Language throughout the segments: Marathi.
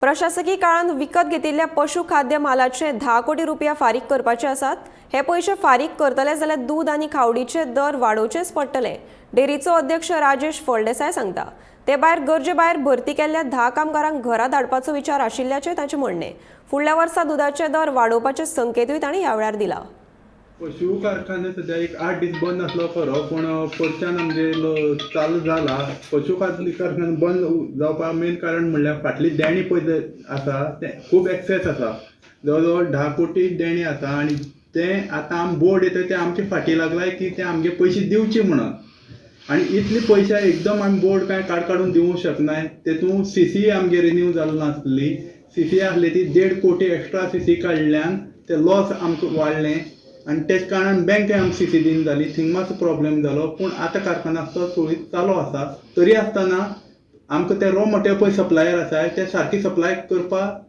प्रशासकीय काळात विकत घेतिल्ल्या पशु खाद्य मालाचे 10 कोटी रुपया फारीक करपाचे आसात। हे पैसे फारीक करतले जाल्यार दूध आणि खावडीचे दर वाडोवचेच पडटले, डेरीचो अध्यक्ष राजेश फळदेसाय सांगता। ते भायर गरजे भायर भरती केल्ल्या 10 कामगारांक घरा धाडपाचो विचार आशिल्ल्याचे ताचे म्हणणे। फुडल्या वर्सा दुधाचे दर वाडोवपाचे संकेतूय तांणी ह्या वेळार दिला। पशु कारखाने सध्या एक 8 दीस बंद आसलो खरो, पण परच्यान आमचे चालू जाला। पशु कारखाने बंद जावपाक मेन कारण म्हणल्यार फाटली देणी पळय आसा ते खूब एक्सेस आसा, जवळ जवळ 10 कोटी देणी आसा आणि ते आतां आम बोर्ड येता ते आमचे फाटी लागलाय की ते आमगे पयशे दिवचे म्हणून। आणि इतले पयशे एकदम आमी बोर्ड काय काडून दिवंक शकनाय। तेतून सीसी आमगे रिन्यू जाली नासली, सीसी आसली ती 1.5 कोटी एक्स्ट्रा सीसी काडल्यान ते लॉस आमकां वाडलें आणि तेच कारणान बँक आमकां सीसी दिन जाली, थिंग मातसो प्रॉब्लेम जालो। पूण आतां कारखाना तो सुरळीत चालू आसा। तरी आसतना आमकां ते रॉ मटेरियल पळय सप्लायर आसा ते सारके सप्लाय करपाक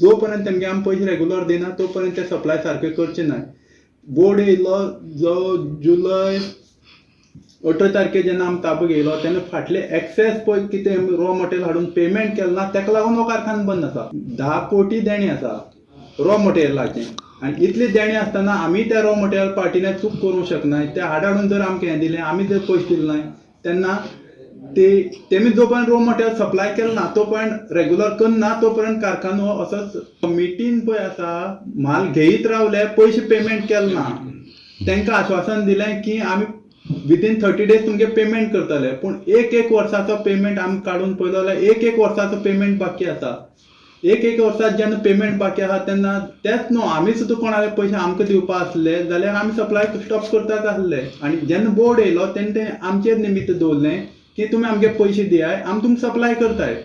जो पर्यंत तेमगे आमी पयशे रेगुलर दिना तो पर्यंत ते सप्लाय सारके करचे नाय। बोर्ड येयलो जो जुलय 18 तारखेर जेन्ना आमी ताबो घेयलो तेन्ना फाटले एक्सेस पळय कितें रॉ मटेरियल हाडून पेमेंट केलें ना तेका लागून हो कारखानो बंद आसा। 10 कोटी देणी आसा रॉ मटेरियलाचें आणि इतली देणी आसतना आमी त्या रॉ मटेरियल पार्टीने चूक करूंक शकनाय। ते हाडून जर आमकां हें दिलें, आमी जर पयशे दिले नाय तेन्ना तेमी जो पर्यंत रॉ मटेरियल सप्लाय केलो ना तो पर्यंत रेगुलर करना तो पर्यंत कारखानो असोच कमिटीन पळय आसा माल घेयत रावले, पयशे पेमेंट केले ना। तांकां आश्वासन दिलें की आमी विदीन 30 डेज तुमगे पेमेंट करतले, पूण एक वर्साचो पेमेंट आमी काडून पळयलो जाल्यार एक वर्साचो पेमेंट बाकी आसा। एक वर्सात जेन्ना पेमेंट बाकी आहा तेन्ना तेच न्हू आमी सुद्दां कोणाले पयशे आमकां दिवपा आसले जाल्यार आमी सप्लाय स्टॉप करतात आसले। आनी जेन्ना बोर्ड येयलो तेन्ना ते आमचेर निमित्त दवरलें की तुमी आमगे पयशे दियाय, आमी तुमकां सप्लाय करताय।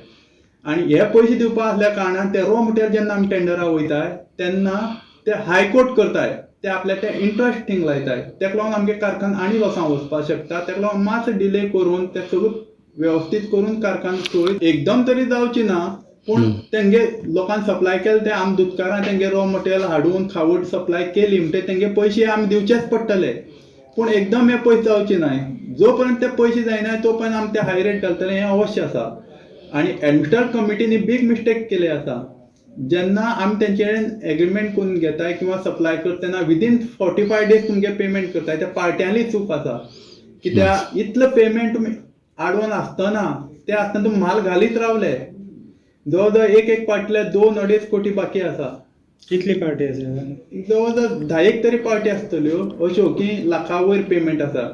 आनी हे पयशे दिवपा आसल्या कारणान ते रॉ मटेरियल जेन्ना आमी टेंडराक वयताय तेन्ना ते हायकोर्ट करताय, ते आपले ते इंट्रस्ट थिंग लायताय। तेका लागून आमगे कारखानो आनी लॉसान वचपाक शकता। तेका लागून मातसो डिले करून ते सगळें वेवस्थीत करून कारखानो सुरळीत एकदम तरी जावची ना, पूण तेंगे लोकांक सप्लाय केले ते आमी दुधकारां तेंगे रॉ मटेरियल हाडून खावड सप्लाय केली म्हणटकीर तेंगे पयशे आमी दिवचेच पडटले। पूण एकदम हे पयशे जावचे नाय, जो पर्यंत ते पयशे जायना तो पर्यंत आमी ते हाय रेट घालतले हें अवश्य आसा। आनी एडमिनिस्ट्रेटिव्ह कमिटीनी बिग मिस्टेक केले आसा। जेन्ना आमी तेंचे एग्रीमेंट करून घेताय किंवा सप्लाय करता तेन्ना विदीन 45 डेज तुमगे पेमेंट करताय, त्या पार्ट्यांनी चूक आसा। कित्याक इतलो पेमेंट तुमी आडोवन आसतना ते आसतना तुमी माल घालीत रावले। जवळ जवळ एक पार्टीला 2-2.5 कोटी बाकी आसा। कितली पार्टी आसा? जवळ जवळ 10 तरी पार्टी आसतल्यो अश्यो की लाखा वयर पेमेंट आसा।